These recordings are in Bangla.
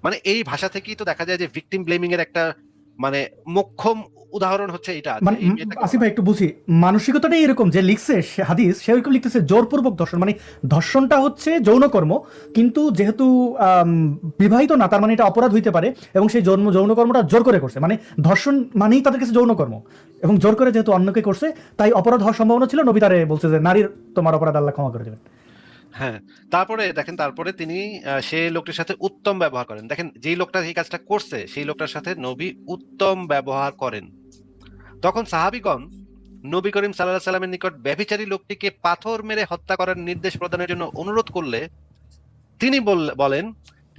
মানে এই ভাষা থেকেই তো দেখা যায় যে ভিকটিম ব্লেমিং এর একটা মানে মোক্ষম উদাহরণ হচ্ছে এটা, যে মানে এই মেয়েটাকে আসিফ বলা। ভাই একটু বুঝি, মানসিকতাটাই এরকম যে লিখছে হাদিস, সে ওইরকম লিখতেছে জোরপূর্বক ধর্ষণ, মানে ধর্ষণটা হচ্ছে যৌনকর্ম, কিন্তু যেহেতু বিবাহিত না, তার মানে এটা অপরাধ হইতে পারে, এবং সেই যৌনকর্মটা জোর করে করছে, মানে ধর্ষণ মানেই তাদের কাছে যৌনকর্ম, এবং জোর করে যেহেতু অন্যকে করছে, তাই অপরাধ হওয়ার সম্ভাবনা ছিল। নবী তারে বলছে যে নারীর তোমার অপরাধ আল্লাহ ক্ষমা করে দেবেন। হ্যাঁ, তারপরে দেখেন, তারপরে তিনি সেই লোকটির সাথে উত্তম ব্যবহার করেন। দেখেন, যেই লোকটা এই কাজটা করছে সেই লোকটার সাথে নবী উত্তম ব্যবহার করেন। তখন সাহাবীগণ নবী করিম সাল্লাল্লাহু সাল্লামের নিকট ব্যভিচারী লোকটিকে পাথর মেরে হত্যা করার নির্দেশ প্রদানের জন্য অনুরোধ করলে তিনি বলেন,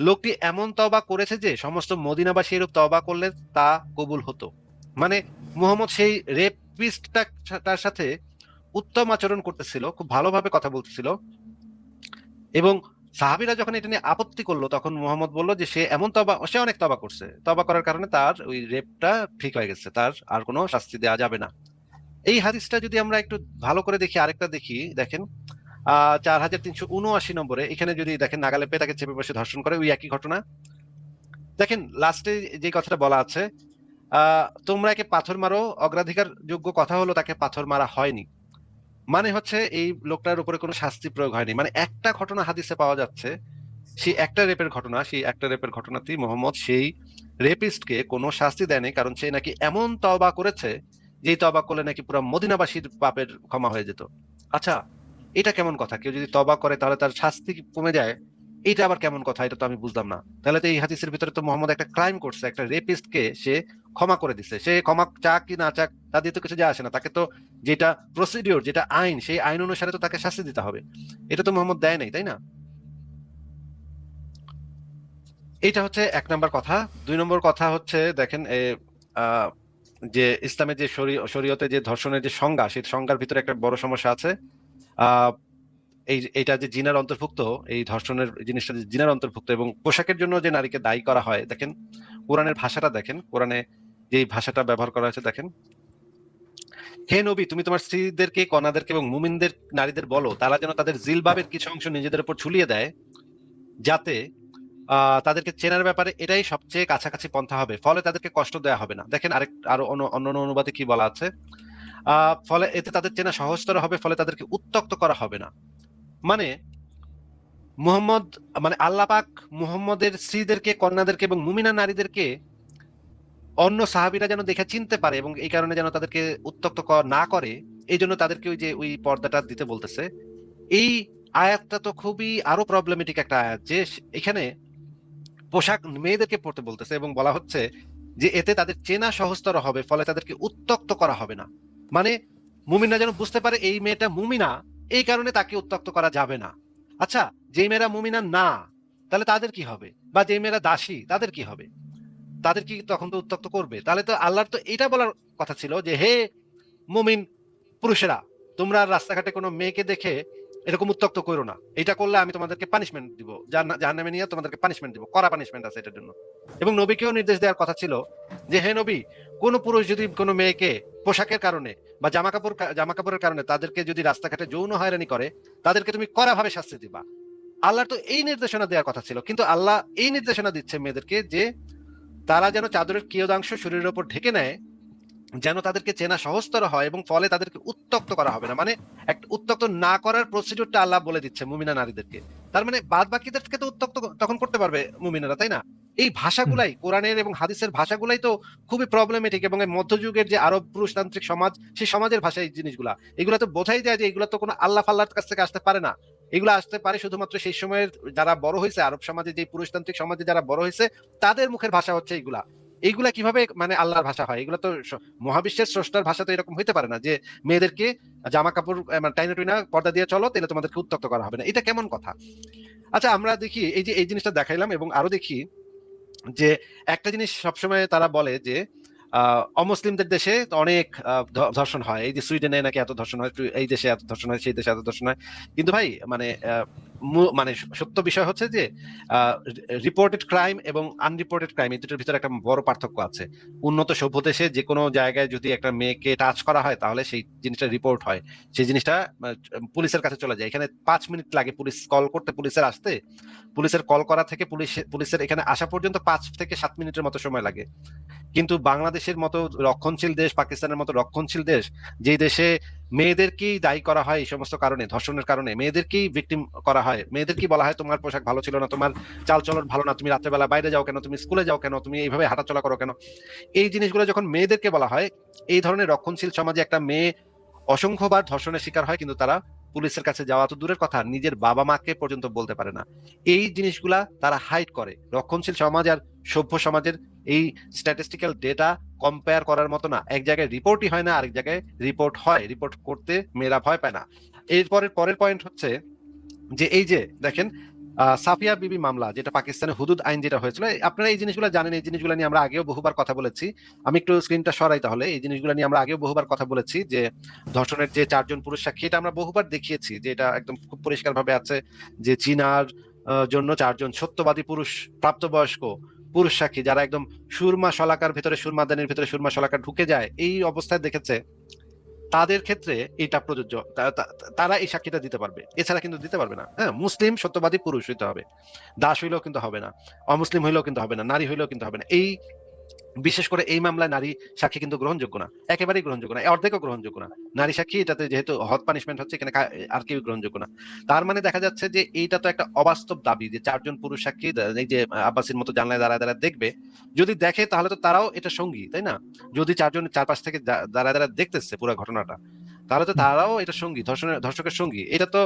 লোকটি এমন তওবা করেছে যে সমস্ত মদিনাবাসী এরূপ তওবা করলে তা কবুল হতো। মানে মুহাম্মদ সেই রেপিস্টটার সাথে উত্তম আচরণ করতেছিল, খুব ভালোভাবে কথা বলতেছিল, এবং সাহাবীরা যখন এটা নিয়ে আপত্তি করলো তখন মুহাম্মদ বলল যে সে অনেক তওবা করছে, তওবা করার কারণে তার ওই রেপটা ঠিক হয়ে গেছে, তার আর কোনো শাস্তি দেওয়া যাবে না। এই হাদিসটা যদি আমরা একটু ভালো করে দেখি, আরেকটা দেখি, দেখেন 4379 নম্বরে, এখানে যদি দেখেন, নাগালে পেয়ে তাকে চেপে বসে ধর্ষণ করে, ওই একই ঘটনা। দেখেন লাস্টে যে কথাটা বলা আছে, তোমরা একে পাথর মারো, অগ্রাধিকার যোগ্য কথা হলো তাকে পাথর মারা হয়নি, মানে হচ্ছে এই লোকটার উপরে কোনো শাস্তি প্রয়োগ হয়নি। মানে একটা ঘটনা হাদিসে পাওয়া যাচ্ছে, সেই একটা রেপের ঘটনাতেই মোহাম্মদ সেই রেপিস্টকে কোনো শাস্তি দেয়নি, কারণ সে নাকি এমন তওবা করেছে যেই তওবা করলে নাকি পুরো মদিনাবাসীর পাপের ক্ষমা হয়ে যেত। আচ্ছা, এটা কেমন কথা? কেউ যদি তওবা করে তাহলে তার শাস্তি কমে যায়, এটা আবার কেমন কথা? এটা তো আমি বুঝলাম না। তাহলে তো এই হাদিসের ভিতরে তো মোহাম্মদ একটা ক্রাইম করছে, একটা রেপিস্টকে সে ক্ষমা করে দিছে। সে ক্ষমা চাক কি না চাক তা দিয়ে তো কিছু যায় আসে না, তাকে তো যেটা প্রসিডিওর, যেটা আইন, সেই আইন অনুসারে তো তাকে শাস্তি দিতে হবে। এটা তো মোহাম্মদ দেয় নাই, তাই না? এটা হচ্ছে এক নম্বর কথা। দুই নম্বর কথা হচ্ছে, দেখেন আহ, যে ইসলামের যে শরীয়তে যে ধর্ষণের যে সংজ্ঞা, সেই সংজ্ঞার ভিতরে একটা বড় সমস্যা আছে। আহ এটা যে জিনার অন্তর্ভুক্ত, এই ধর্ষণের জিনিসটা যে জিনার অন্তর্ভুক্ত, এবং পোশাকের জন্য যে নারীকে দায়ী করা হয়, দেখেন কোরআনের ভাষাটা দেখেন, কোরআনে যে ভাষাটা ব্যবহার করা হয়েছে দেখেন, হে নবী, তুমি তোমার স্ত্রীদেরকে, কন্যাদেরকে এবং মুমিনদের নারীদের বলো তারা যেন তাদের জিলবাবের কিছু অংশ নিজেদের উপর ঝুলিয়ে দেয়, যাতে তাদেরকে চেনার ব্যাপারে এটাই সবচেয়ে কাছাকাছি পন্থা হবে, ফলে তাদেরকে কষ্ট দেওয়া হবে না। দেখেন আরো অন্য অনুবাদে কি বলা আছে, ফলে এতে তাদের চেনা সহজতর হবে, ফলে তাদেরকে উত্ত্যক্ত করা হবে না। মানে মুহাম্মদ, মানে আল্লাহ পাক মুহাম্মদের স্ত্রীদেরকে, কন্যাদেরকে এবং মুমিনা নারীদেরকে অন্য সাহাবীরা যেন দেখে চিনতে পারে, এবং এই কারণে যেন তাদেরকে উত্ত্যক্ত না করে, এই জন্য তাদেরকে ওই যে ওই পর্দাটা দিতে বলতেছে। এই আয়াতটা তো খুবই আরো প্রবলেমেটিক একটা আয়াত, যে এখানে পোশাক মেয়েদেরকে পরতে বলতেছে এবং বলা হচ্ছে যে এতে তাদের চেনা সহজতর হবে, ফলে তাদেরকে উত্ত্যক্ত করা হবে না। মানে মুমিনরা যেন বুঝতে পারে এই মেয়েটা মুমিনা, এই কারণে তাকে উত্ত্যক্ত করা যাবে না। আচ্ছা, যেই মেয়েরা মুমিনা না, তাহলে তাদের কি হবে? বা যেই মেয়েরা দাসী, তাদের কি হবে? তাদের কি তখন তো উত্ত্যক্ত করবে? তাহলে তো আল্লাহর তো এটা বলার কথা ছিল যে হে মুমিন পুরুষেরা, তোমরা রাস্তাঘাটে কোনো মেয়েকে দেখে এরকম উত্ত্যক্ত করো না, এটা করলে আমি তোমাদেরকে পানিশমেন্ট দিব, জাহান্নামে নিয়ে তোমাদেরকে পানিশমেন্ট দিব, কড়া পানিশমেন্ট আছে এটার জন্য। এবং নবীকেও নির্দেশ দেওয়ার কথা ছিল যে হে নবী, কোন পুরুষ যদি কোনো মেয়েকে পোশাকের কারণে বা জামা কাপড়ের কারণে তাদেরকে যদি রাস্তাঘাটে যৌন হয়রানি করে, তাদেরকে তুমি কড়া ভাবে শাস্তি দিবা। আল্লাহর তো এই নির্দেশনা দেওয়ার কথা ছিল, কিন্তু আল্লাহ এই নির্দেশনা দিচ্ছে মেয়েদেরকে যে তারা যেন চাদরের কিয়দাংশ শরীরের উপর ঢেকে নেয়, যেন তাদেরকে চেনা সহজতর হয়, এবং ফলে তাদেরকে উত্ত্যক্ত করা হবে না। মানে একটা উত্ত্যক্ত না করার প্রসিডিউরটা আল্লাহ বলে দিচ্ছে মুমিনা নারীদেরকে। তার মানে বাদ বাকিদেরকে তো উত্ত্যক্ত তখন করতে পারবে মুমিনারা, তাই না? এই হুম। ভাষাগুলাই, কোরআনের এবং হাদিসের ভাষাগুলাই তো খুবই প্রবলেমেটিক, এবং এই মধ্যযুগের যে আরব পুরুষতান্ত্রিক সমাজ, সেই সমাজের ভাষা এই জিনিসগুলা, এগুলা তো বোঝাই যায় যে এগুলা তো কোনো আল্লাহ ফাল্লাহর কাছ থেকে আসতে পারে না। এগুলো আসতে পারে শুধুমাত্র সেই সময়ের যারা বড় হয়েছে, আরব সমাজে, যে পুরুষতান্ত্রিক সমাজে যারা বড় হয়েছে, তাদের মুখের ভাষা হচ্ছে এগুলা। এইগুলা কিভাবে মানে আল্লাহর ভাষা হয়? এগুলো তো মহাবিশ্বের স্রষ্টার ভাষা তো এরকম হইতে পারে না যে মেয়েদেরকে জামা কাপড় টাইনা টুইনা পর্দা দিয়ে চলো, তাহলে তোমাদেরকে উত্ত্যক্ত করা হবে না। এটা কেমন কথা? আচ্ছা, আমরা দেখি এই যে এই জিনিসটা দেখাইলাম, এবং আরো দেখি যে একটা জিনিস সবসময় তারা বলে যে অমুসলিমদের দেশে তো অনেক ধর্ষণ হয়, এই যে সুইডেনে নাকি এত ধর্ষণ হয়, এই দেশে এত ধর্ষণ হয়, সেই দেশে এত ধর্ষণ হয়। কিন্তু ভাই মানে মানে সত্য বিষয় হচ্ছে যে রিপোর্টেড ক্রাইম এবং আনরিপোর্টেড ক্রাইম এই দুটোর ভিতরে একটা বড় পার্থক্য আছে। উন্নত সভ্য দেশে যে কোনো জায়গায় যদি একটা মেয়েকে টাচ করা হয় তাহলে সেই জিনিসটা রিপোর্ট হয়, সেই জিনিসটা পুলিশের কাছে চলে যায়। এখানে 5 মিনিট লাগে পুলিশ কল করতে, পুলিশের আসতে, পুলিশের কল করা থেকে পুলিশের এখানে আসা পর্যন্ত 5 থেকে 7 মিনিটের মতো সময় লাগে। কিন্তু বাংলাদেশের মতো রক্ষণশীল দেশ, পাকিস্তানের মতো রক্ষণশীল দেশ, যে দেশে মেয়েদেরকেই দায়ী করা হয় এই সমস্ত কারণে, ধর্ষণের কারণে মেয়েদেরকেই ভিকটিম করা হয়, মেয়েদেরকেই বলা হয় তোমার পোশাক ভালো ছিল না, তোমার চালচলন ভালো না, তুমি রাত্রেবেলা বাইরে যাও কেন, তুমি স্কুলে যাও কেন, তুমি এইভাবে হাঁটাচলা করো কেন, এই জিনিসগুলো যখন মেয়েদেরকে বলা হয়, এই ধরনের রক্ষণশীল সমাজে একটা মেয়ে অসংখ্যবার ধর্ষণের শিকার হয়, কিন্তু তারা পুলিশের কাছে যাওয়া তো দূরের কথা, নিজের বাবা মাকে পর্যন্ত বলতে পারে না। এই জিনিসগুলা তারা হাইড করে। রক্ষণশীল সমাজ আর সভ্য সমাজের এই স্ট্যাটিস্টিক্যাল ডেটা কম্পেয়ার করার মতো না। এক জায়গায় রিপোর্টই হয় না, আরেক জায়গায় রিপোর্ট হয়, রিপোর্ট করতে মেয়েরা ভয় পায় না। পরের পয়েন্ট হচ্ছে যে এই যে দেখেন সাফিয়া বিবি মামলা, যেটা পাকিস্তানের হুদুদ আইন যেটা হয়েছিল, আপনারা এই জিনিসগুলো জানেন, এই জিনিসগুলো নিয়ে আমরা আগেও বহুবার কথা বলেছি। আমি একটু স্ক্রিনটা সরাই, তাহলে এই জিনিসগুলো নিয়ে আমরা আগেও বহুবার কথা বলেছি যে ধর্ষণের যে 4 জন পুরুষ সাক্ষী, এটা আমরা বহুবার দেখিয়েছি যে এটা একদম খুব পরিষ্কার ভাবে আছে যে জিনার জন্য 4 জন সত্যবাদী পুরুষ, প্রাপ্তবয়স্ক পুরুষ সাক্ষী, যারা একদম সুরমা শলাকার ভিতরে, সুরমাদানির ভিতরে সুরমা শলাকা ঢুকে যায়, এই অবস্থায় দেখেছে, তাদের ক্ষেত্রে এটা প্রযোজ্য, তারা এই সাক্ষীটা দিতে পারবে, এছাড়া কিন্তু দিতে পারবে না। হ্যাঁ, মুসলিম সত্যবাদী পুরুষ হইতে হবে, দাস হইলেও কিন্তু হবে না, অমুসলিম হইলেও কিন্তু হবে না, নারী হইলেও কিন্তু হবে না। এই বিশেষ করে এই মামলায় নারী সাক্ষী কিন্তু গ্রহণযোগ্য না, একেবারেই গ্রহণযোগ্য না, অর্ধেকও গ্রহণযোগ্য না। নারী সাক্ষী, এটাতে যেহেতু হদ পানিশমেন্ট হচ্ছে, এখানে আর কেউ গ্রহণযোগ্য না। তার মানে দেখা যাচ্ছে যে এইটা তো একটা অবাস্তব দাবি যে 4 জন পুরুষ সাক্ষী এই যে আব্বাসীর মতো জানলায় দাঁড়ায় দাঁড়ায় দেখবে, যদি দেখে তাহলে তো তারাও এটা সঙ্গী, তাই না? যদি 4 জন চারপাশ থেকে দাঁড়ায় দাঁড়ায় দেখতেছে পুরো ঘটনাটা, তাহলে তো তারাও এটা সঙ্গী, ধর্ষকের সঙ্গী। এটা তো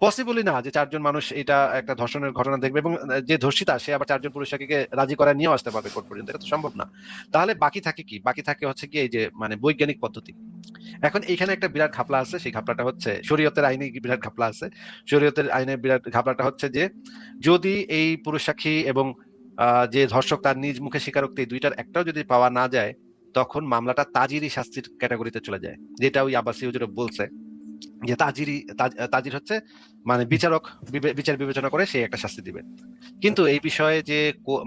পসিবলই না যে 4 জন মানুষ এটা একটা ধর্ষণের ঘটনা দেখবে এবং যে ধর্ষিতা সে আবার 4 জন পুরুষ সাক্ষীকে রাজি করায় নিয়েও আসতে পারবে কোর্ট পর্যন্ত, এটা তো সম্ভব না। তাহলে বাকি থাকে কি? বাকি থাকে হচ্ছে কি এই যে মানে বৈজ্ঞানিক পদ্ধতি। এখন এখানে একটা বিরাট ঘাপলা আছে, সেই ঘাপলাটা হচ্ছে শরীয়তের আইনে বিরাট ঘাপলা আছে। শরীয়তের আইনে বিরাট ঘাপলাটা হচ্ছে যে যদি এই পুরুষ সাক্ষী এবং যে ধর্ষক তার নিজ মুখে স্বীকারোক্তি, দুইটার একটাও যদি পাওয়া না যায়, তখন মামলাটা তাজিরি শাস্তির ক্যাটাগরিতে চলে যায়, যেটা ওই আব্বাসী হুজুর বলছে যে তাজির হচ্ছে মানে বিচার বিবেচনা করে সে একটা শাস্তি দিবে। কিন্তু এই বিষয়ে যে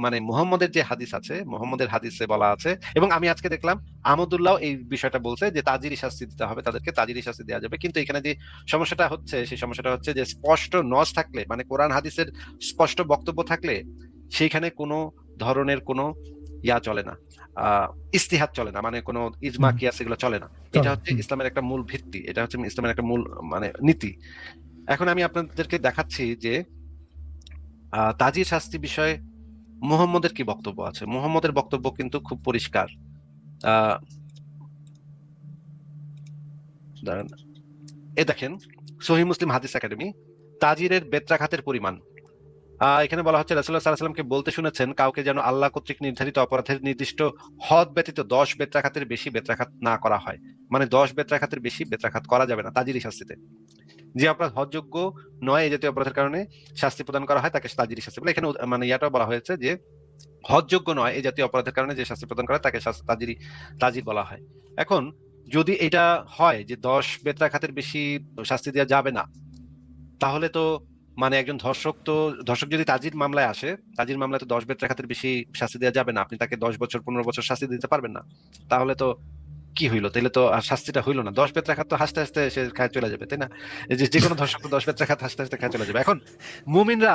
মানে মুহাম্মদের যে হাদিস আছে, মুহাম্মদের হাদিসে বলা আছে, এবং আমি আজকে দেখলাম আহমদুল্লাহ এই বিষয়টা বলছে যে তাজিরি শাস্তি দিতে হবে, তাদেরকে তাজিরি শাস্তি দেওয়া যাবে। কিন্তু এখানে যে সমস্যাটা হচ্ছে, সেই সমস্যাটা হচ্ছে যে স্পষ্ট নস থাকলে, মানে কোরআন হাদিসের স্পষ্ট বক্তব্য থাকলে, সেইখানে কোনো ধরনের কোনো ইয়া চলে না, ইস্তিহাদ চলে না, মানে কোনো ইজমা কিয়াস এগুলো চলে না। এটা হচ্ছে ইসলামের একটা মূল ভিত্তি, এটা হচ্ছে ইসলামের একটা মূল মানে নীতি। এখন আমি আপনাদেরকে দেখাচ্ছি যে তাজির শাস্তি বিষয়ে মুহাম্মদের কি বক্তব্য আছে। মুহাম্মদের বক্তব্য কিন্তু খুব পরিষ্কার। দেখেন সহিহ মুসলিম হাদিস একাডেমি, তাজিরের বেত্রাঘাতের পরিমাণ। এখানে বলা হচ্ছে রাসূলুল্লাহ সাল্লাল্লাহু আলাইহি ওয়াসাল্লামকে বলতে শুনেছেন, কাউকে যেন আল্লাহ কর্তৃক নির্ধারিত অপরাধের নির্দিষ্ট হদ ব্যতীত 10 বেত্রাঘাতের বেশি বেত্রাঘাত না করা হয়। মানে 10 বেত্রাঘাতের বেশি বেত্রাঘাত করা যাবে না তাজিরি শাস্তিতে। যে অপরাধ হদযোগ্য নয়, এই জাতীয় অপরাধের কারণে শাস্তি প্রদান করা হয় তাকে তাজিরি শাস্তি বলে। এখানে মানে ইয়াটাও বলা হয়েছে যে হদযোগ্য নয় এই জাতীয় অপরাধের কারণে যে শাস্তি প্রদান করা তাকে তাজির বলা হয়। এখন যদি এটা হয় যে 10 বেত্রাঘাতের বেশি শাস্তি দেওয়া যাবে না, তাহলে তো মানে একজন ধর্ষক যদি তাজির মামলায় আসে, তাজির মামলায় তো 10 বেত্রাঘাতের বেশি শাস্তি দেওয়া যাবে না, আপনি তাকে 10 বছর 15 বছর শাস্তি দিতে পারবেন না। তাহলে তো কি হইলো? তাহলে তো আর শাস্তিটা হইলো না। 10 বেত্রাঘাত তো হাসতে হাসতে সে খায় চলে যাবে, তাই না? যে কোনো ধর্ষক তো 10 বেত্রাঘাত হাসতে হাসতে খায় চলে যাবে। এখন মুমিনরা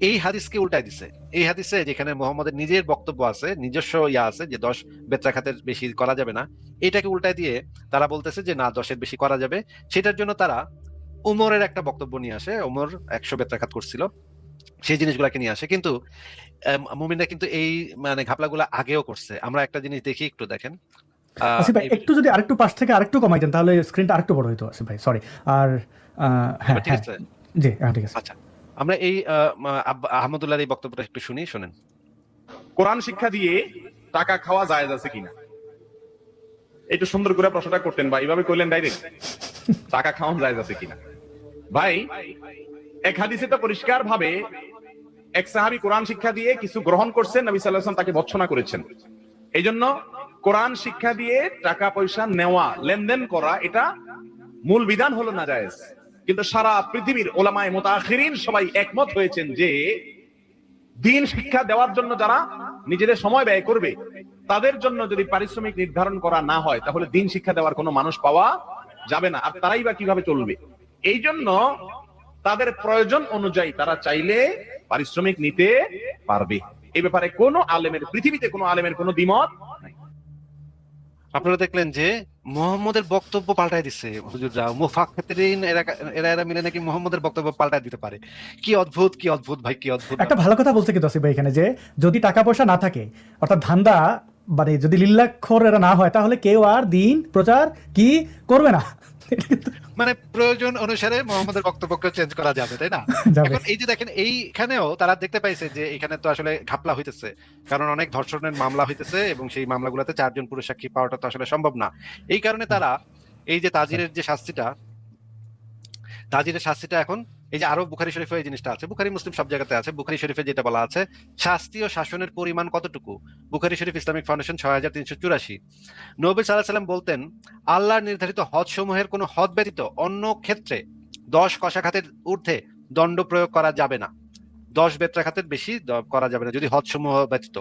এই হাদিসকে উল্টাই দিছে। এই হাদিসে যেখানে মুহাম্মদের নিজের বক্তব্য আছে, নিজস্ব ইয়া আছে যে 10 বেত্রাঘাতের বেশি করা যাবে না, এটাকে উল্টাই দিয়ে তারা বলতেছে যে না 10 এর বেশি করা যাবে। সেটার জন্য তারা উমরের একটা বক্তব্য নিয়ে আসে, উমর 100 বেত্রাঘাত করছিল, সেই জিনিসগুলাকে নিয়ে আসে। কিন্তু মুমিনরা কিন্তু এই মানে ঘাপলাগুলা আগেও করছে। আমরা একটা জিনিস দেখি, একটু দেখেন। আসিফ ভাই একটু যদি আরেকটু পাশ থেকে আরেকটু কমাই দেন তাহলে স্ক্রিনটা আরেকটু বড় হইতো। আসিফ ভাই সরি। আর হ্যাঁ ঠিক আছে, জি ঠিক আছে। আচ্ছা আমরা এই আহমদুল্লাহর এই বক্তব্যটা একটু শুনেন। কোরআন শিক্ষা দিয়ে টাকা খাওয়া জায়েজ আছে কিনা, একটু সুন্দর করে প্রশ্নটা করতেন বা এইভাবে করলেন ডাইরেক্ট, টাকা খাওয়ান জায়েজ আছে কিনা। ভাই এক হাদিসে তো পরিষ্কার ভাবে এক সাহাবী কোরআন শিক্ষা দিয়ে কিছু গ্রহণ করছেন, নবী সাল্লাল্লাহু আলাইহি ওয়াসাল্লাম তাকে ভর্ৎসনা করেছেন। এই জন্য কোরআন শিক্ষা দিয়ে টাকা পয়সা নেওয়া, লেনদেন করা, এটা মূল বিধান হলো নাজায়েজ। কিন্তু সারা পৃথিবীর ওলামায়ে মুতাআখিরিন সবাই একমত হয়েছেন যে দ্বীন শিক্ষা দেওয়ার জন্য যারা নিজেদের সময় ব্যয় করবে, তাদের জন্য যদি পারিশ্রমিক নির্ধারণ করা না হয়, তাহলে দ্বীন শিক্ষা দেওয়ার কোনো মানুষ পাওয়া যাবে না। আর তারাই বা কিভাবে চলবে? এই জন্য তাদের প্রয়োজন অনুযায়ী তারা চাইলে পারিশ্রমিক নিতে পারবে। এই ব্যাপারে কোনো আলেমের, পৃথিবীতে কোনো আলেমের কোনো দ্বিমত নাই। আপনারা দেখলেন যে মুহাম্মদের বক্তব্য পাল্টাই দিচ্ছে হুজুররা, মুফাক্কিরিন এরা এরা মিলে নাকি মুহাম্মদের বক্তব্য পাল্টাই দিতে পারে। কি অদ্ভুত, কি অদ্ভুত ভাই, কি অদ্ভুত। একটা ভালো কথা বলছে কিন্তু আসিফ ভাই এখানে, যে যদি টাকা পয়সা না থাকে, অর্থাৎ ধান্দা মানে যদি লিল্লাখোর এরা না হয়, তাহলে কেউ আর দিন প্রচার কি করবে না। মানে প্রয়োজন অনুসারে মুহাম্মদের বক্তব্যকে চেঞ্জ করা যাবে, তাই না? যাবে। এখন এই যে দেখেন, এইখানেও তারা দেখতে পাইছে যে এখানে তো আসলে ঘাপলা হইতেছে, কারণ অনেক ধর্ষণের মামলা হইতেছে এবং সেই মামলাগুলোতে 4 জন পুরুষ সাক্ষী পাওয়াটা তো আসলে সম্ভব না। এই কারণে তারা এই যে তাজিরের যে শাস্তিটা, তাজিরের শাস্তিটা এখন এই যে আরো বুখারী শরীফে এই জিনিসটা আছে, বুখারী মুসলিম সব জায়গাতে আছে, বুখারী শরীফে যেটা বলা আছে শাস্তি ও শাসনের পরিমাণ কতটুকু, বুখারী শরীফ ইসলামিক ফাউন্ডেশন 6384। নবী সাল্লাল্লাহু আলাইহি সাল্লাম বলতেন, আল্লাহর নির্ধারিত হদ সমূহের কোনো হদ ব্যতীত অন্য ক্ষেত্রে 10 কশাঘাতের ঊর্ধ্বে দণ্ড প্রয়োগ করা যাবে না, 10 বেত্রাঘাতের বেশি করা যাবে না যদি হদ সমূহ ব্যতীত।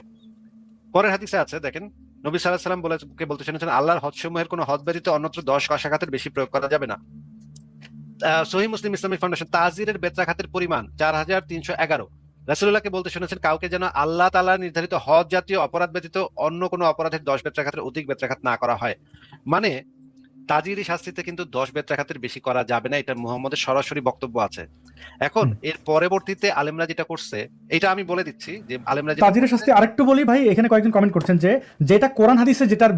পরের হাদিসে আছে দেখেন, নবী সাল্লাল্লাহু আলাইহি সাল্লাম বলতে শুনেছেন, আল্লাহর হদ সমূহের কোনো হদ ব্যতীত অন্যত্র 10 কশাঘাতের বেশি প্রয়োগ করা যাবে না। সহিহ মুসলিম ইসলামিক ফাউন্ডেশন, তাজিরের বেত্রাঘাতের পরিমাণ 4311। রাসূলুল্লাহকে বলতে শুনেছেন, কাউকে যেন আল্লাহ তাআলা নির্ধারিত হদ জাতীয় অপরাধ ব্যতীত অন্য কোনো অপরাধের 10 বেত্রাঘাতের অধিক বেত্রাঘাত না করা হয়। মানে তাজিরি শাস্তিতে কিন্তু 10 বেত্রাঘাতের বেশি করা যাবে না, এটা মুহাম্মদের সরাসরি বক্তব্য আছে। এখন এর পরবর্তীতে আলেমরা যেটা করছে, এটা আমি বলে দিচ্ছি যে আলেমরা যেটা তাজিরের শাস্তি আরেকটু বলি ভাই, এখানে কয়েকজন কমেন্ট করছেন যে যেটা কোরআন হাদিসে যেটার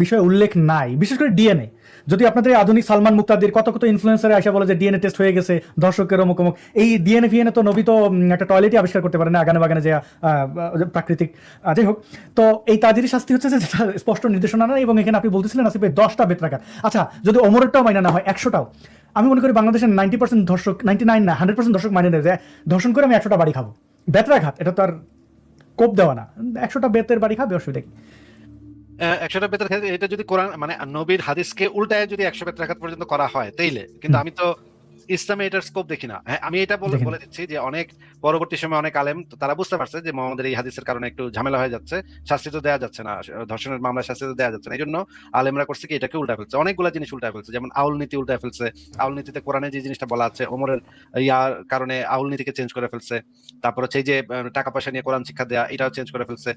বিষয়ে উল্লেখ নাই, বিশেষ করে ডিএনএ। যদি আপনাদের এই আধুনিক সালমান মুক্তাদির কত কত ইনফ্লুয়েন্সারে আসা বলে যে ডিএনএ টেস্ট হয়ে গেছে, দর্শকের অমুক অমুক, এই ডিএনএ ফিএনএ তো নবী তো একটা টয়লেটই আবিষ্কার করতে পারে না, আগানে বাগানে যে প্রাকৃতিক। যাই হোক, তো এই তাজিরি শাস্তি হচ্ছে যে যেটা স্পষ্ট নির্দেশনা নাই, এবং এখানে আপনি বলতেছিলেন আসিফ ভাই 10টা বেত্রাঘাত। আচ্ছা, যদি ওমরেরটাও মাইনা না হয়, 100টাও, আমি মনে করি বাংলাদেশের 90% দর্শক, 99 না 100% দর্শক মানে নেয় যে ধর্ষণ করে আমি 100টা বাড়ি খাবো। বেত্রাঘাত এটা তো আর কোপ দেওয়া না, 100টা বেতের বাড়ি খাবে, অসুবিধা কি? 100টা বেত্রাঘাত, এটা যদি কোরআন মানে নবীর হাদিসকে উল্টায় যদি 100 বেত্রাঘাত পর্যন্ত করা হয় তাইলে, কিন্তু আমি তো ইসলামে এটার স্কোপ দেখি না। হ্যাঁ, আমি এটা বলে দিচ্ছি যে অনেক পরবর্তী সময় অনেক আলেম তারা বুঝতে পারছে যে মুহাম্মদের এই হাদিসের কারণে একটু ঝামেলা হয়ে যাচ্ছে, শাস্তি তো দেওয়া যাচ্ছে না, ধর্ষণের মামলায় শাস্তি তো দেওয়া যাচ্ছে না। এই জন্য আলেমরা করছে কি, এটাকে উল্টা ফেলছে, অনেকগুলা জিনিস উল্টা ফেলছে। যেমন আউল নীতি উল্টা ফেলছে, আউল নীতিতে কোরআনে যে জিনিসটা বলা আছে ওমরের ইয়ার কারণে আউল নীতিকে চেঞ্জ করে ফেলছে। তারপর হচ্ছে এই যে টাকা পয়সা নিয়ে কোরআন শিক্ষা দেওয়া, এটাও চেঞ্জ করে ফেলছে।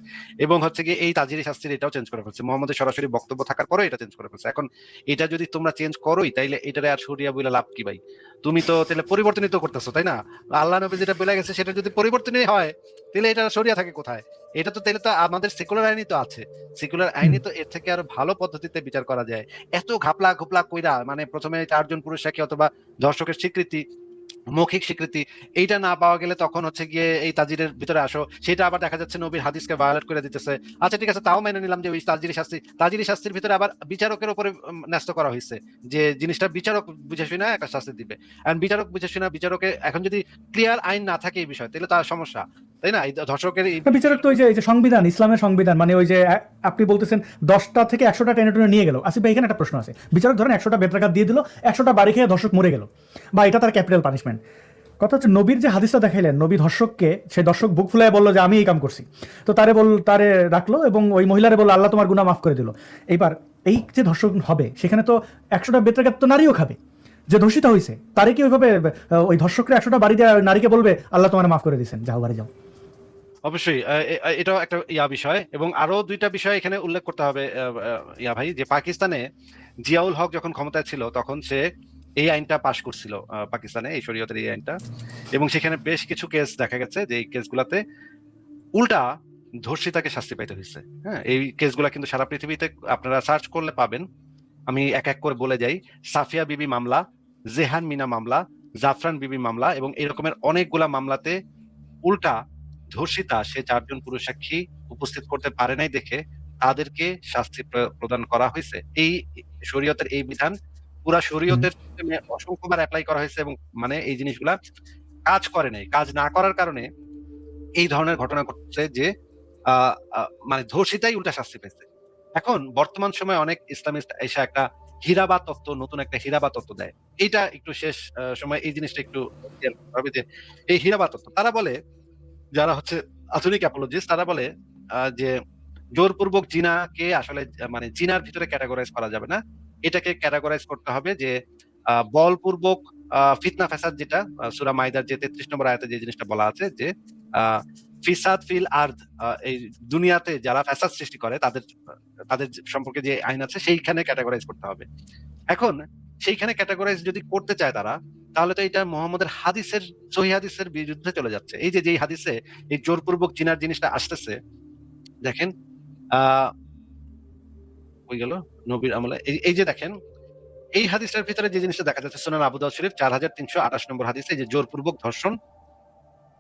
এবং হচ্ছে কি এই তাজিরি শাস্তির এটাও চেঞ্জ করে ফেলছে, মুহাম্মদের সরাসরি বক্তব্য থাকার পরেও এটা চেঞ্জ করে ফেলছে। এখন এটা যদি তোমরা চেঞ্জ করোই, তাইলে এটারে আর শরিয়া বলে লাভ কি ভাই? তুমি তো তাহলে পরিবর্তনই তো করতেছো, তাই না? আল্লাহ নবী যেটা বলে গেছে সেটা যদি পরিবর্তনই হয়, তাহলে এটা শরিয়া থাকে কোথায়? এটা তো তাহলে তো আমাদের সেকুলার আইনই তো আছে, সেকুলার আইনে তো এর থেকে আরো ভালো পদ্ধতিতে বিচার করা যায়। এত ঘাপলা ঘুপলা কইরা, মানে প্রথমে 4 জন পুরুষ সাক্ষী অথবা ধর্ষকের স্বীকৃতি, মৌখিক স্বীকৃতি, এইটা না পাওয়া গেলে তখন হচ্ছে গিয়ে এই তাজিরের ভিতরে আসো, সেটা আবার দেখা যাচ্ছে নবীর হাদিসকে ভায়োলেট করে দিতেছে। আচ্ছা ঠিক আছে, তাও মেনে নিলাম যে ওই তাজিরি শাস্তির ভিতরে আবার বিচারকের উপরে ন্যস্ত করা হয়েছে, যে জিনিসটা বিচারক বুঝে শুনে একটা শাস্তি দিবে। আর বিচারক বুঝে শুনে, বিচারকে এখন যদি ক্লিয়ার আইন না থাকে এই বিষয়, তাহলে তার সমস্যা, তাই না? এই ধর্ষকের বিচারক তো ওই যে সংবিধান, ইসলামের সংবিধান, মানে ওই যে আপনি বলতেছেন 10টা থেকে 100টা টেনে টেনে নিয়ে গেল। আসিফ ভাই এখানে একটা প্রশ্ন আছে, বিচারক ধরেন 100টা বেত্রাঘাত দিয়ে দিল, 100টা বাড়ি খেয়ে ধর্ষক মরে গেল, বা এটা তার ক্যাপিটাল পানিশমেন্ট। কথা হচ্ছে নবীর যে হাদিসটা দেখাইলেন, নবী ধর্ষককে, সেই দর্শক বুক ফুলায় বললো যে আমি এই কাম করছি, তো তারে রাখলো এবং ওই মহিলারে বললো আল্লাহ তোমার গুনাহ মাফ করে দিল। এইবার এই যে ধর্ষক হবে, সেখানে তো 100টা বেত্রাঘাত তো নারীও খাবে, যে ধর্ষিত হয়েছে তারে কি ওইভাবে ওই ধর্ষকরা 100টা বাড়ি দেওয়া নারীকে বলবে আল্লাহ তোমার মাফ করে দিয়েছেন, যাও বাড়ি যাও? অবশ্যই এটাও একটা বিষয়। এবং আরো 2টা বিষয় এখানে উল্লেখ করতে হবে ভাই, যে পাকিস্তানে জিয়াউল হক যখন ক্ষমতায় ছিল তখন সে এই আইনটা পাশ করছিল, পাকিস্তানে এই শরীয়তের এই আইনটা, এবং সেখানে বেশ কিছু কেস দেখা গেছে যে এই কেসগুলাতে উল্টা ধর্ষিতাকে শাস্তি পাইতে হয়েছে। হ্যাঁ, এই কেসগুলা কিন্তু সারা পৃথিবীতে আপনারা সার্চ করলে পাবেন। আমি এক এক করে বলে যাই, সাফিয়া বিবি মামলা, জেহান মিনা মামলা, জাফরান বিবি মামলা, এবং এরকমের অনেকগুলা মামলাতে উল্টা ধর্ষিতা সে 4 জন পুরুষ সাক্ষী উপস্থিত করতে পারে নাই দেখে তাদেরকে শাস্তি প্রদান করা হয়েছে। এই শরীয়তের এই বিধান পুরা শরীয়তের সিস্টেমে অসংখ্যবার অ্যাপ্লাই করা হয়েছে, এবং মানে এই জিনিসগুলা কাজ করে নাই। কাজ না করার কারণে এই ধরনের ঘটনা ঘটছে যে মানে ধর্ষিতাই উল্টা শাস্তি পেয়েছে। এখন বর্তমান সময়ে অনেক ইসলামিস্ট এসে একটা হীরাবা তত্ত্ব, নতুন একটা হীরাবা তত্ত্ব দেয়। এইটা একটু শেষ সময় এই জিনিসটা একটু clear করতে হবে যে এই হীরাবা তত্ত্ব তারা বলে, যারা হচ্ছে আধুনিক অ্যাপোলজিস্ট তারা বলে যে জোরপূর্বক জিনাকে আসলে মানে জিনার ভিতরে ক্যাটাগরাইজ করা যাবে না, এটাকে ক্যাটাগরাইজ করতে হবে যে বলপূর্বক ফিতনা ফাসাদ, যেটা সূরা মাইদার যে 33 নম্বর আয়াতে যে জিনিসটা বলা আছে যে ফিসাদ ফিল আরদ, এই দুনিয়াতে যারা ফাসাদ সৃষ্টি করে তাদের তাদের সম্পর্কে যে আইন আছে সেইখানে ক্যাটাগরাইজ করতে হবে। এখন সেইখানে ক্যাটাগরাইজ যদি করতে চায় তারা, তাহলে তো এটা মোহাম্মদের হাদিসের, সহিহ হাদিসের বিরুদ্ধে চলে যাচ্ছে। এই যে যেই হাদিসে এই জোরপূর্বক জিনার জিনিসটা আসতেছে, দেখেন ওই গেল নবীর আমলে, এই যে দেখেন এই হাদিসের ভিতরে যে জিনিসটা দেখা যাচ্ছে সুনান আবু দাউদ শরীফ 4328 নম্বর হাদিসে, এই যে জোরপূর্বক ধর্ষণ।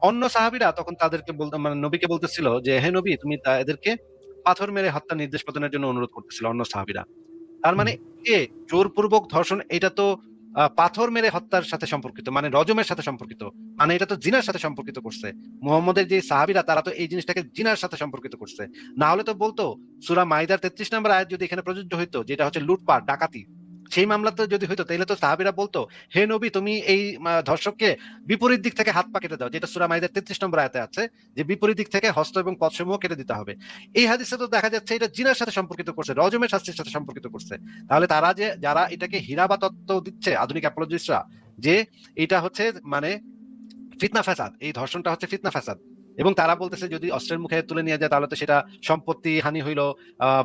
অন্য সাহাবীরা তখন তাদেরকে বলতে, মানে নবীকে বলতেছিল যে হে নবী, তুমি এদেরকে পাথর মেরে হত্যার নির্দেশ প্রদানের জন্য অনুরোধ করতেছিল অন্য সাহাবীরা। তার মানে যে জোরপূর্বক ধর্ষণ, এটা তো পাথর মেরে হত্যার সাথে সম্পর্কিত, মানে রজমের সাথে সম্পর্কিত, মানে এটা তো জিনার সাথে সম্পর্কিত করছে। মুহাম্মদের যে সাহাবীরা তারা তো এই জিনিসটাকে জিনার সাথে সম্পর্কিত করছে। না হলে তো বলতো সূরা মাইদার 33 নম্বর আয়াত যদি এখানে প্রযোজ্য হইতো, যেটা হচ্ছে লুটপাট ডাকাতি, সেই মামলাতে যদি হইতো, তাহলে তো সাহাবীরা বলতো হে নবী, তুমি এই ধর্ষককে বিপরীত দিক থেকে হাত পা কেটে দাও, যেটা সূরা মাইদার 33 নম্বর আয়াতে আছে যে বিপরীত দিক থেকে হস্ত এবং পদসমূহ কেটে দিতে হবে। এই হাদিসে তো দেখা যাচ্ছে এটা জিনার সাথে সম্পর্কিত করছে, রজমের শাস্তির সাথে সম্পর্কিত করছে। তাহলে তারা যে যারা এটাকে হীরাবা তত্ত্ব দিচ্ছে আধুনিক অ্যাপোলজিস্টরা, যে এটা হচ্ছে মানে ফিতনা ফাসাদ, এই ধর্ষণটা হচ্ছে ফিতনা ফাসাদ, এবং তারা বলতেছে যদি অস্ত্রের মুখে তুলে নিয়ে যায় তাহলে তো সেটা সম্পত্তি হানি হইলো,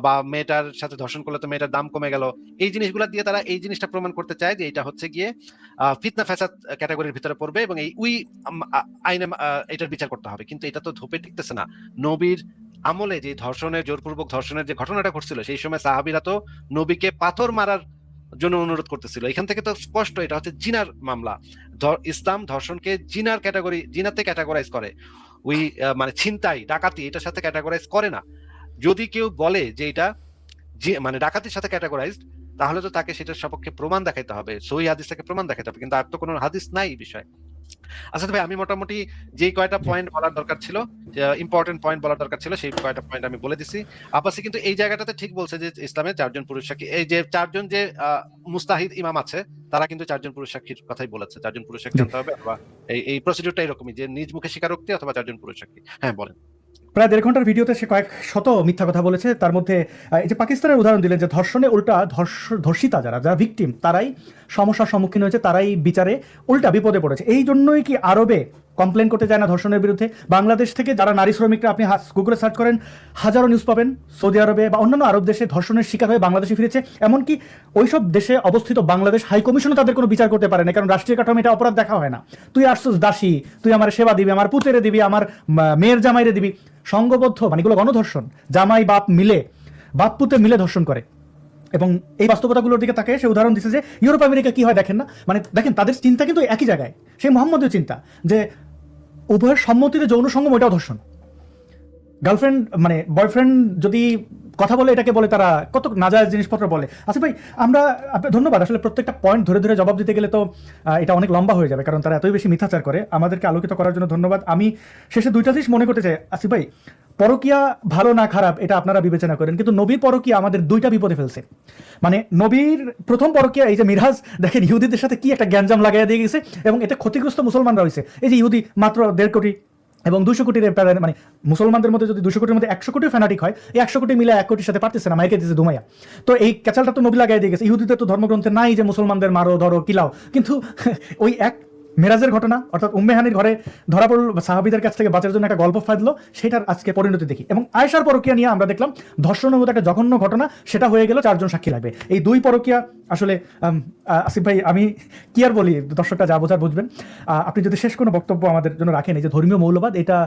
বা মেয়েটার সাথে ধর্ষণ করলে তো মেয়েটার দাম কমে গেল। এই জিনিসগুলা দিয়ে তারা এই জিনিসটা প্রমাণ করতে চায় যে এটা হচ্ছে গিয়ে ফিতনা ফাসাদ ক্যাটাগরির ভিতরে পড়বে, এবং এই আইনে এটার বিচার করতে হবে। কিন্তু এটা তো ধোপে টিকতেছে না। নবীর আমলে যে ধর্ষণের, জোরপূর্বক ধর্ষণের যে ঘটনাটা ঘটছিল, সেই সময় সাহাবীরা তো নবীকে পাথর মারার জন্য অনুরোধ করতেছিল। এখান থেকে তো স্পষ্ট এটা হচ্ছে জিনার মামলা। ইসলাম ধর্ষণকে জিনার ক্যাটাগরি, জিনাতে ক্যাটাগরাইজ করে, ওই মানে ছিনতাই ডাকাতি এটার সাথে ক্যাটাগরাইজ করে না। যদি কেউ বলে যে এটা মানে ডাকাতির সাথে ক্যাটাগরাইজড, তাহলে তো তাকে সেটার সপক্ষে প্রমাণ দেখাইতে হবে, সহিহ হাদিস থেকে প্রমাণ দেখাইতে হবে, কিন্তু আর তো কোনো হাদিস নাই এই বিষয়ে। আচ্ছা ভাই, আমি মোটামুটি যে কয়টা পয়েন্ট বলার দরকার ছিল, ইম্পর্টেন্ট পয়েন্ট বলার দরকার ছিল, সেই কয়টা পয়েন্ট আমি বলে দিছি। আব্বাসি কিন্তু এই জায়গাটাতে ঠিক বলছে যে ইসলামে 4 জন পুরুষ সাক্ষী, এই যে 4 জন যে মুস্তাহিদ ইমাম আছে, তারা কিন্তু 4 জন পুরুষ সাক্ষীর কথাই বলেছে। 4 জন পুরুষ সাক্ষী আনতে হবে, অথবা এই প্রসিডিউরটা এরকমই যে নিজ মুখে স্বীকারোক্তি অথবা 4 জন পুরুষ সাক্ষী। হ্যাঁ বলেন। প্রায় 1.5 ঘন্টার ভিডিওতে সে কয়েক শত মিথ্যা কথা বলেছে। তার মধ্যে এই যে পাকিস্তানের উদাহরণ দিলেন যে ধর্ষণে উল্টা ধর্ষিতা যারা ভিকটিম তারাই সমস্যার সম্মুখীন হয়েছে, তারাই বিচারে উল্টা বিপদে পড়েছে। এই জন্যই কি আরবে কমপ্লেন করতে যায় না ধর্ষণের বিরুদ্ধে? বাংলাদেশ থেকে যারা নারী শ্রমিকরা, আপনি গুগলে সার্চ করেন, হাজারো নিউজ পাবেন সৌদি আরবে বা অন্যান্য আরব দেশে ধর্ষণের শিকার হয়ে বাংলাদেশে ফিরেছে। এমনকি ওইসব দেশে অবস্থিত বাংলাদেশ হাই কমিশনও তাদের কোনো বিচার করতে পারে না, কারণ রাষ্ট্রীয় কাঠামো এটা অপরাধ দেখা হয় না। তুই আসছিস দাসী, তুই আমার সেবা দিবি, আমার পুতেরে দিবি, আমার মেয়ের জামাইরে দিবি, সংঘবদ্ধ, মানে এগুলো গণধর্ষণ। জামাই বাপ মিলে, বাপ পুতে মিলে ধর্ষণ করে। এবং এই বাস্তবতাগুলোর দিকে তাকে সে উদাহরণ দিচ্ছে যে ইউরোপ আমেরিকা কি হয় দেখেন না, মানে দেখেন তাদের চিন্তা কিন্তু একই জায়গায়, সেই মোহাম্মদের চিন্তা যে উভয়ের সম্মতিতে যৌন সঙ্গম, ওইটাও ধর্ষণ। গার্লফ্রেন্ড মানে বয়ফ্রেন্ড যদি কথা বলে, এটাকে বলে তারা কত নাজায়েজ জিনিসপত্র বলে। আচ্ছা ভাই, আমরা ধন্যবাদ। আসলে প্রত্যেকটা পয়েন্ট ধরে ধরে জবাব দিতে গেলে তো এটা অনেক লম্বা হয়ে যাবে, কারণ তারা এতই বেশি মিথ্যাচার করে। আমাদেরকে আলোকিত করার জন্য ধন্যবাদ। আমি শেষে 2টা জিনিস মনে করতে চাই। আসিফ ভাই, পরকিয়া ভালো না খারাপ এটা আপনারা বিবেচনা করেন, কিন্তু নবীর পরকিয়া আমাদের 2টা বিপদে ফেলছে। মানে নবীর প্রথম পরকিয়া, এই যে মিরাজ, দেখেন ইহুদিদের সাথে কি একটা গ্যাঞ্জাম লাগাইয়া দিয়ে গেছে, এবং এতে ক্ষতিগ্রস্ত মুসলমানরা হয়েছে। এই যে ইহুদি মাত্র 1.5 কোটি এবং 200 কোটির, মানে মুসলমানদের মধ্যে যদি 200 কোটির মধ্যে 100 কোটি ফ্যানাটিক হয়, এই 100 কোটি মিলে 1 কোটির সাথে পারতেছে না, মাইকে দিয়েছে দুমাইয়া। তো এই ক্যাচালটা তো নবী লাগাই দিয়ে গেছে। ইহুদিদের তো ধর্মগ্রন্থে নাই যে মুসলমানদের মারো ধরো কিলাও, কিন্তু ওই এক মেরাজের ঘটনা, অর্থাৎ উম্মেহানির ঘরে ধরা পড়ল, সাহাবীদের কাছ থেকে বাঁচার জন্য একটা গল্প ফাঁদলো, সেটার আজকে পরিণতি দেখি। এবং আয়েশার পরকিয়া নিয়ে আমরা দেখলাম ধর্ষণের মতো একটা জঘন্য ঘটনা, সেটা হয়ে গেল 4 জন সাক্ষী লাগবে। এই 2 পরকিয়া আসলে আসিফ ভাই, আমি কি আর বলি, দর্শকরা যা বোঝার বুঝবেন। আপনি যদি শেষ কোনো বক্তব্য আমাদের জন্য রাখেন, এই যে ধর্মীয় মৌলবাদ, এটা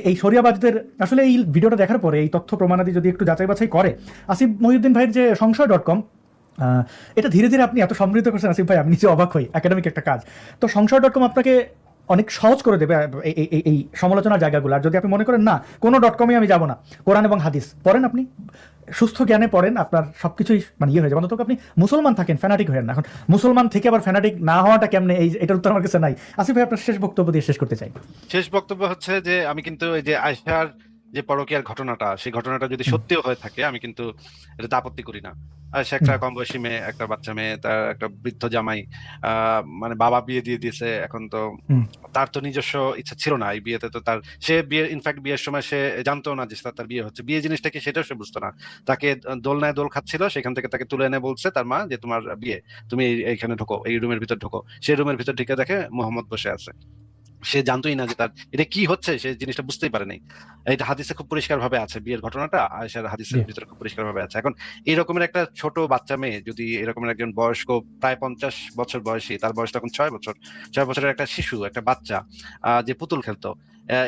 এই শরিয়াবাদীদের আসলে এই ভিডিওটা দেখার পরে এই তথ্য প্রমাণাদি যদি একটু যাচাই বাছাই করে, আসিফ মহিউদ্দিন ভাইয়ের যে সংশয়.com, এটা ধীরে ধীরে আপনি এত সমৃদ্ধ করছেন আসিফ ভাই, আমি নিজে অবাক হই। একাডেমিক একটা কাজ। তো সংশয়.com আপনাকে অনেক সহজ করে দেবে এই সমালোচনার জায়গাগুলো। আর যদি আপনি মনে করেন না কোনো .com-এ আমি যাব না, কোরআন এবং হাদিস পড়েন, আপনি সুস্থ জ্ঞানে পড়েন, আপনার সবকিছুই মানে ইয়ে হয়ে যাবে। অন্তত আপনি মুসলমান থাকেন, ফ্যানাটিক হয়েন না। এখন মুসলমান থেকে আবার ফ্যানাটিক না হওয়াটা কেমনে, এটার উত্তর আমার কাছে নাই। আসিফ ভাই, আপনার শেষ বক্তব্য দিয়ে শেষ করতে চাই। শেষ বক্তব্য হচ্ছে যে আমি কিন্তু এই যে আয়েশার যে পরকীয়ার ঘটনাটা, সেই ঘটনাটা যদি সত্যিও হয়ে থাকে, আমি কিন্তু এটাতে আপত্তি করি না। আর সে একটা কম বয়সী মেয়ে, একটা বাচ্চা মেয়ে, তার একটা বৃদ্ধ জামাই, মানে বাবা বিয়ে দিয়ে দিয়েছে। এখন তো তার তো নিজস্ব ইচ্ছা ছিল না এই বিয়েতে, তো তার সে বিয়ে, ইনফ্যাক্ট বিয়ের সময় সে জানতো না যে তার বিয়ে হচ্ছে, বিয়ে জিনিসটা কি সেটাও সে বুঝতো না। তাকে দোলনায় দোল খাচ্ছিল, সেখান থেকে তাকে তুলে এনে বলছে তার মা যে তোমার বিয়ে, তুমি এইখানে ঢোকো, এই রুমের ভিতর ঢোকো। সে রুমের ভিতর ঢুকে দেখে মোহাম্মদ বসে আছে। সে জানতোই না যে তার এটা কি হচ্ছে, সে জিনিসটা বুঝতেই পারে নাই। এটা হাদিসে খুব পরিষ্কার ভাবে আছে, বিয়ের ঘটনাটা আয়েশার হাদিসের ভিতরে খুব পরিষ্কার ভাবে আছে। এখন এই রকমের একটা ছোট বাচ্চা মেয়ে, যদি এরকমের একজন বয়স্ক প্রায় 50 বছর বয়সী, তার বয়স তখন 6 বছর, 6 বছরের একটা শিশু, একটা বাচ্চা, যে পুতুল খেলতো,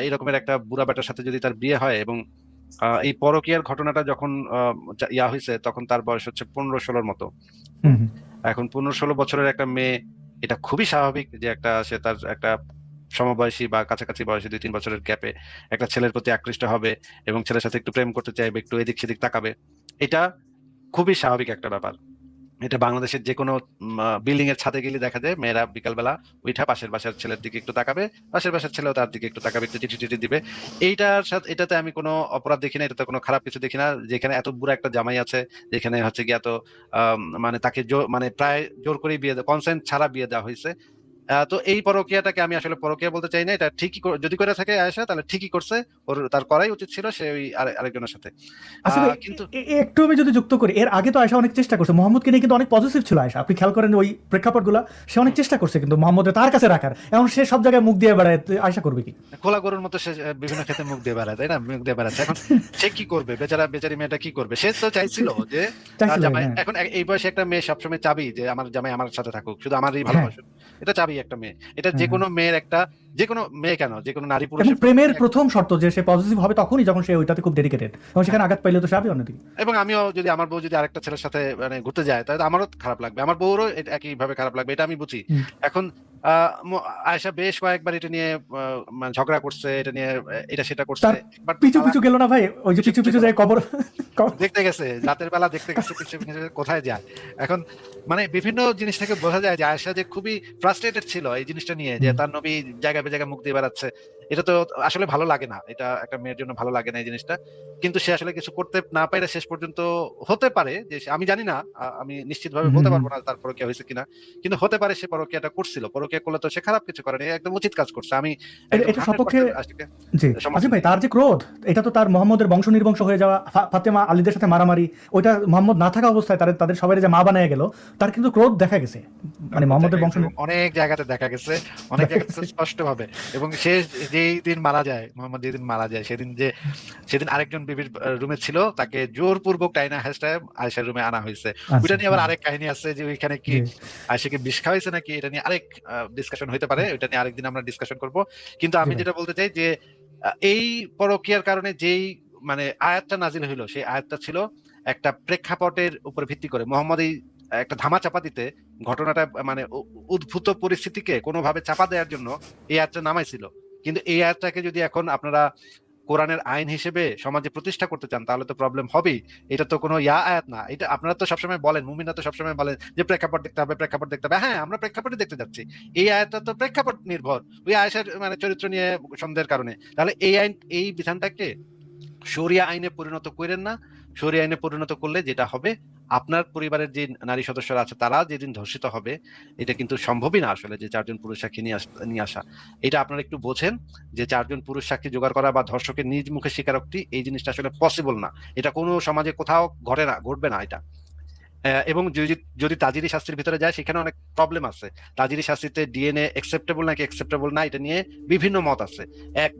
এরকমের একটা বুড়া বেটার সাথে যদি তার বিয়ে হয়, এবং এই পরকীয়ার ঘটনাটা যখন ইয়া হয়েছে, তখন তার বয়স হচ্ছে 15-16 মতো। এখন 15-16 বছরের একটা মেয়ে, এটা খুবই স্বাভাবিক যে একটা সে তার একটা সমবয়সী বা কাছাকাছি বয়সী 2-3 বছরের গ্যাপে একটা ছেলের প্রতি আকৃষ্ট হবে, এবং ছেলের সাথে একটু প্রেম করতে চাইবে, একটু এদিক সেদিক তাকাবে। এটা খুবই স্বাভাবিক একটা ব্যাপার। এটা বাংলাদেশের যে কোনো বিল্ডিং এর ছাদে গেলে দেখা যায় মেয়েরা বিকালবেলা উঠা পাশের বাসার ছেলের দিকে একটু তাকাবে, পাশের বাসার ছেলেও তার দিকে একটু তাকাবে, একটু চিঠি টিঠি দিবে। এইটার সাথে এটাতে আমি কোনো অপরাধ দেখি না, এটাতে কোনো খারাপ কিছু দেখি না। যেখানে এত বুড়া একটা জামাই আছে, যেখানে হচ্ছে গিয়ে এত মানে তাকে মানে প্রায় জোর করে বিয়ে দেওয়া, কনসেন্ট ছাড়া বিয়ে দেওয়া হয়েছে। তো এই পরকীয়াটাকে আমি আসলে পরকীয়া বলতে চাই না। এটা ঠিকই যদি করে থাকে আয়েশা, তাহলে ঠিকই করছে, ওর তার করাই উচিত ছিল, সে ওই আরেকজনের সাথে। আসলে কিন্তু একটু আমি যদি যুক্ত করি, এর আগে তো আয়েশা অনেক চেষ্টা করছে মোহাম্মদকে নিয়ে, কিন্তু অনেক পজিটিভ ছিল আয়েশা, আপনি খেয়াল করেন ওই প্রেক্ষাপটগুলো, সে অনেক চেষ্টা করছে কিন্তু মোহাম্মদের তার কাছে রাখার। এখন সে সব জায়গায় মুখ দিয়ে বেড়ায়, আয়েশা করবে কি? খোলা গরুর মতো সে বিভিন্ন ক্ষেত্রে মুখ দিয়ে বেড়ায়, তাই না? মুখ দিয়ে বেড়াচ্ছে। এখন সে কি করবে, বেচারি মেয়েটা কি করবে? সে তো চাইছিল যে তার চাইছিল, জামাই, হ্যাঁ। এখন এই বয়সে একটা মেয়ে সবসময় চাবি যে আমার জামাই আমার সাথে থাকুক, শুধু আমারই ভালোবাসুক। এটা চাবি একটা মেয়ে, এটা যে কোনো মেয়ের একটা, যে কোনো মেয়ে কেন, যে কোনো নারী এবং পুরুষের প্রেমের প্রথম শর্ত যে সে পজিটিভ হবে তখনই যখন সে ওইটাতে খুব ডেডিকেটেড, এবং সেখানে আঘাত পাইলে তো সে হবে অন্যদিকে। এবং আমিও যদি, আমার বউ যদি আরেকটা ছেলের সাথে মানে ঘুরতে যায়, তাহলে আমারও খারাপ লাগবে, আমার বউরও একই ভাবে খারাপ লাগবে, এটা আমি বুঝি। এখন আয়েশা বেশ কয়েকবার এটা নিয়ে মানে ঝগড়া করছে, এটা নিয়ে এটা সেটা করছে, তার একবার তো পিছু তালাক পিছু গেল না ভাই, ওই যে পিছু পিছু যায় কবর। দেখতে গেছে, রাতের বেলা দেখতে গেছে পিছনে পিছনে কোথায় যায়। এখন মানে বিভিন্ন জিনিস থেকে বোঝা যায় যে আয়েশা যে খুবই ফ্রাস্ট্রেটেড ছিল এই জিনিসটা নিয়ে, যে তার নবী জায়গায় জায়গায় মুখ দিয়ে বেড়াচ্ছে। এটা তো আসলে ভালো লাগে না, এটা একটা মেয়ের জন্য ভালো লাগে না এই জিনিসটা। কিন্তু সে আসলে কিছু করতে না পারে শেষ পর্যন্ত, হতে পারে যে আমি জানি না, আমি নিশ্চিত ভাবে বলতে পারবো না তার পরকীয়া হয়েছে কিনা, কিন্তু হতে পারে সে পরকীয়াটা করছিল। পরকীয়া করলে তো সে খারাপ কিছু করেনি, একদম উচিত কাজ করছে। আমি একদম এটা সপক্ষে 100% আশিকে জি আসিফ ভাই, তার যে ক্রোধ, এটা তো তার মোহাম্মদের বংশ নির্বংশ হয়ে যাওয়া, ফাতেমা আলীদের সাথে মারামারি, ওইটা মোহাম্মদ না থাকা অবস্থায় তাদের সবাই যে মা বানায় গেল, তার কিন্তু ক্রোধ দেখা গেছে, মানে মোহাম্মদের বংশ অনেক জায়গাতে দেখা গেছে, অনেক জায়গাতে স্পষ্ট ভাবে। এবং সে যেই দিন মারা যায়, মোহাম্মদ যেদিন মারা যায়, সেদিন আরেকজন বিবির রুমে ছিল, তাকে জোরপূর্বক টাইনা হেসটায় আয়েশার রুমে আনা হয়েছে। ওইটা নিয়ে আবার আরেক কাহিনী আছে যে ওইখানে কি আয়েশাকে বিষ খাওয়াইছে নাকি, এটা নিয়ে আরেক ডিসকাশন হইতে পারে, ওইটা নিয়ে আরেকদিন আমরা ডিসকাশন করব। কিন্তু আমি যেটা বলতে চাই যে এই পরকীয়ার কারণে যেই মানে আয়াতটা নাজিল হইলো, সেই আয়াতটা ছিল একটা প্রেক্ষাপটের উপর ভিত্তি করে। মোহাম্মদ এই একটা ধামা চাপা দিতে, ঘটনাটা মানে উদ্ভূত পরিস্থিতিকে কোনোভাবে চাপা দেওয়ার জন্য এই আয়াতটা নামাইছিল। কিন্তু এই আয়াতটাকে যদি এখন আপনারা কোরআনের আইন হিসেবে সমাজে প্রতিষ্ঠা করতে চান, তাহলে তো প্রবলেম হবেই। এটা তো কোনো আয়াত না। এটা আপনারা তো সবসময় বলেন, মুমিনরা তো সবসময় বলেন যে প্রেক্ষাপট দেখতে হবে, প্রেক্ষাপট দেখতে হবে। হ্যাঁ, আমরা প্রেক্ষাপটই দেখতে যাচ্ছি। এই আয়াতটা তো প্রেক্ষাপট নির্ভর, ওই আয়েশার মানে চরিত্র নিয়ে সন্দেহের কারণে। তাহলে এই আইন, এই বিধানটাকে শরিয়া আইনে পরিণত করেন না। শরিয়া আইনে পরিণত করলে যেটা হবে, আপনার পরিবারের যে নারী সদস্যরা আছে তারা যেদিন ধর্ষিত হবে, এটা কিন্তু সম্ভবই না আসলে যে 4 জন পুরুষ সাক্ষী নিয়ে আসা। এটা আপনারা একটু বোঝেন যে 4 জন পুরুষ সাক্ষী জোগাড় করা বা ধর্ষকের নিজ মুখে স্বীকারোক্তি, এই জিনিসটা আসলে পসিবল না। এটা কোনো সমাজে কোথাও ঘটবে না এটা। এবং যদি তাজিরি শাস্তির ভিতরে যায়, সেখানে অনেক প্রবলেম আছে। তাজিরি শাস্তিতে ডিএনএ অ্যাকসেপ্টেবল নাকি অ্যাকসেপ্টেবল না, এটা নিয়ে বিভিন্ন মত আছে। এক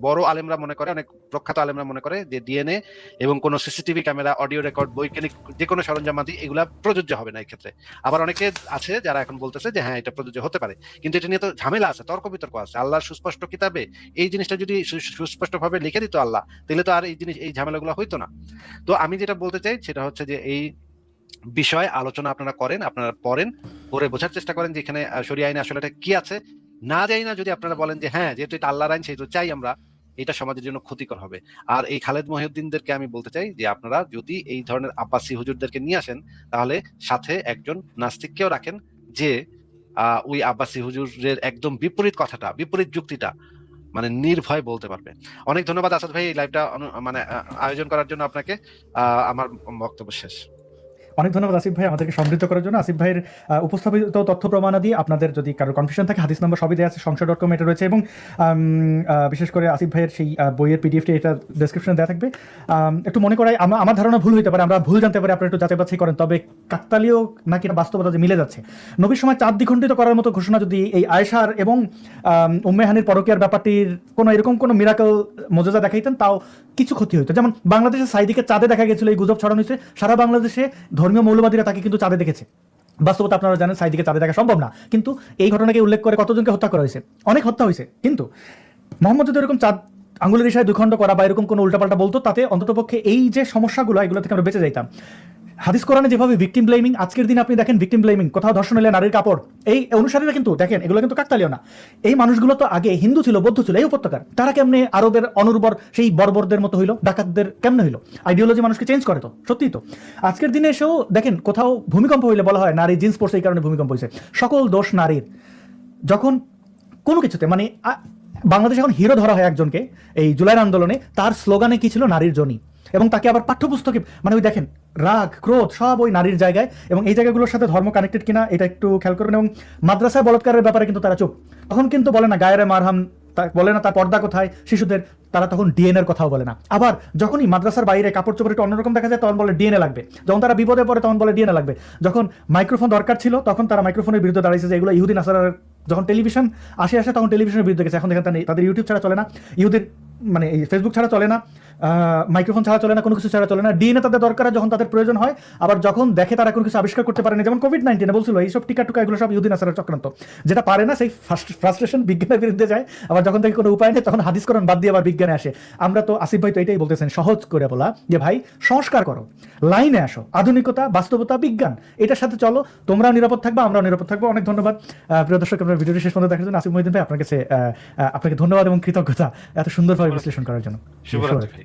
বড় আলেমরা মনে করে, অনেক প্রখ্যাত আলেমরা মনে করে যে ডিএনএ এবং কোনো সিসিটিভি ক্যামেরা, অডিও রেকর্ড, বৈজ্ঞানিক যে কোনো সরঞ্জামাদি এগুলা প্রযোজ্য হবে না এই ক্ষেত্রে। আবার অনেকে আছে যারা এখন বলতেছে যে হ্যাঁ, এটা প্রযোজ্য হতে পারে। কিন্তু এটা নিয়ে তো ঝামেলা আছে, তর্ক বিতর্ক আছে। আল্লাহর সুস্পষ্ট কিতাবে এই জিনিসটা যদি সুস্পষ্ট ভাবে লিখে দিত আল্লাহ, তাহলে তো আর এই ঝামেলাগুলো হইতো না। তো আমি যেটা বলতে চাই সেটা হচ্ছে যে এই বিষয়ে আলোচনা আপনারা করেন, আপনারা পড়েন, পড়ে বোঝার চেষ্টা করেন যে এখানে শরিয়া আইনে আসলে এটা কি আছে। না যাই না যদি আপনারা বলেন যে হ্যাঁ, যেহেতু এটা আল্লাহর আইন সেহেতু চাই আমরা, এটা সমাজের জন্য ক্ষতিকর হবে। আর এই খালেদ মহিউদ্দিনদেরকে আমি বলতে চাই যে আপনারা যদি এই ধরনের আব্বাসী হুজুরদেরকে নিয়ে আসেন, তাহলে সাথে একজন নাস্তিককেও রাখেন, যে ওই আব্বাসী হুজুরের একদম বিপরীত কথাটা, বিপরীত যুক্তিটা মানে নির্ভয় বলতে পারবে। অনেক ধন্যবাদ আসাদ ভাই এই লাইভটা মানে আয়োজন করার জন্য আপনাকে। আমার বক্তব্য শেষ। অনেক ধন্যবাদ আসিফ ভাই আমাদেরকে সমৃদ্ধ করার জন্য। আসিফ ভাইয়ের উপস্থাপিত তথ্য প্রমাণাদি আপনাদের যদি কারো কনফিউশন থাকে হাদিস নম্বর সবই দেওয়া আছে সংশয়.com এটা রয়েছে, এবং বিশেষ করে আসিফ ভাইয়ের সেই বইয়ের পিডিএফটি এটা ডেসক্রিপশনে দেওয়া থাকবে। একটু মনে করাই আমার ধারণা ভুল হতে পারে, আমরা ভুল জানতে পারি, আপনারা একটু যাচাই বাছাই করেন। তবে কাকতালীয় নাকি বাস্তবতা যে মিলে যাচ্ছে, নবীর সময় চাঁদ দ্বিখণ্ডিত করার মতো ঘোষণা যদি এই আয়েশার এবং উম্মে হানির পরকীয়ার ব্যাপারটির কোনো এরকম কোনো মিরাকল মোজেজা দেখাইতেন তাও কিছু ক্ষতি হতো। যেমন বাংলাদেশের সাইদিকে চাঁদে দেখা গেছিল, এই গুজব ছড়ানো হয়েছে, সারা বাংলাদেশে ধর্মীয় মৌলবাদীরা তাকে কিন্তু চাঁদে দেখেছে। বাস্তবতা আপনারা জানেন সাইদিকে চাঁদে দেখা সম্ভব না, কিন্তু এই ঘটনাকে উল্লেখ করে কতজনকে হত্যা করা হয়েছে, অনেক হত্যা হয়েছে। কিন্তু মোহাম্মদ যদি এরকম চাঁদ আঙ্গুলের ইশারায় দুখণ্ড করা বা এরকম কোনো উল্টাপাল্টা বলতো, তাতে অন্ততপক্ষে এই যে সমস্যাগুলো এগুলো থেকে আমরা বেঁচে যাইতাম। হাদিস কোরআনে যেভাবে ভিকটিম ব্লেমিং, আজকের দিনে আপনি দেখেন ভিকটিম ব্লেমিং, কোথাও ধর্ষণ হলে নারীর কাপড়, এই অনুসারীরা কিন্তু দেখেন এগুলো কিন্তু কাকতালীয় না। এই মানুষগুলো তো আগে হিন্দু ছিল, বৌদ্ধ ছিল, এই উপত্যকার, তারা কেমনে আরবের অনুর্বর সেই বর্বরদের মতো হইলো, ডাকাতদের কেমনে হইলো? আইডিওলজি মানুষকে চেঞ্জ করে তো, সত্যিই তো। আজকের দিনে এসেও দেখেন কোথাও ভূমিকম্প হইলে বলা হয় নারী জিন্স পড়ছে এই কারণে ভূমিকম্প হয়েছে, সকল দোষ নারীর। যখন কোনো কিছুতে মানে বাংলাদেশে এখন হিরো ধরা হয় একজনকে এই জুলাইয়ের আন্দোলনে, তার স্লোগানে কি ছিল? নারীর জনি। এবং তাকে আবার পাঠ্যপুস্তকে মানে ওই দেখেন রাগ ক্রোধ সব ওই নারীর জায়গায়, এবং এই জায়গাগুলোর সাথে ধর্ম কানেক্টেড কিনা এটা একটু খেয়াল করবেন। এবং মাদ্রাসায় বলৎকারের ব্যাপারে কিন্তু তারা চুপ, তখন কিন্তু বলে না গায়ের মারহাম, বলে না তার পর্দা কোথায় শিশুদের, তারা তখন ডিএনএর কথাও বলে না। আবার যখনই মাদ্রাসার বাইরে কাপড় চোপড় একটু অন্যরকম দেখা যায় তখন বলে ডিএনএ লাগবে, যখন তারা বিপদে পড়ে তখন বলে ডিএনএ লাগবে, যখন মাইক্রোফোন দরকার ছিল তখন তারা মাইক্রোফোনের বিরুদ্ধে দাঁড়িয়েছে যে এগুলো ইহুদি নাসারার, যখন টেলিভিশন আসে তখন টেলিভিশনের বিরুদ্ধে গেছে। এখন দেখেন তাদের ইউটিউব ছাড়া চলে না, ইহুদির মানে এই ফেসবুক ছাড়া চলে না, মাইক্রোফোন ছাড়া চলে না, কোনো কিছু ছাড়া চলে না। ডিএনএ তাদের দরকার যখন তাদের প্রয়োজন হয়, আবার যখন দেখে তারা কোনো কিছু আবিষ্কার করতে পারে না, যেমন কোভিড-19 বলছিল এইসব টিকা টুকা এগুলো সব ইহুদিন আসারের চক্রান্ত, যেটা পারে না সেই ফ্রাস্ট্রেশন বিজ্ঞানের বিরুদ্ধে যায়, আবার যখন থেকে কোনো উপায় নেই তখন হাদিস কোরআন বাদ দিয়ে আবার বিজ্ঞানে আসে। আমরা তো আসিফ ভাই তো এটাই বলতেছেন সহজ করে বলা যে ভাই সংস্কার করো, লাইনে আসো, আধুনিকতা বাস্তবতা বিজ্ঞান এটার সাথে চলো, তোমরাও নিরাপদ থাকবে আমরাও নিরাপদ থাকবো। অনেক ধন্যবাদ প্রিয় দর্শক, আপনার ভিডিওটি শেষ পর্যন্ত দেখার জন্য। আসিফ মহিউদ্দিন ভাই আপনার কাছে আপনাকে ধন্যবাদ এবং কৃতজ্ঞতা এত সুন্দরভাবে বিশ্লেষণ করার জন্য। শুভরাত্রি।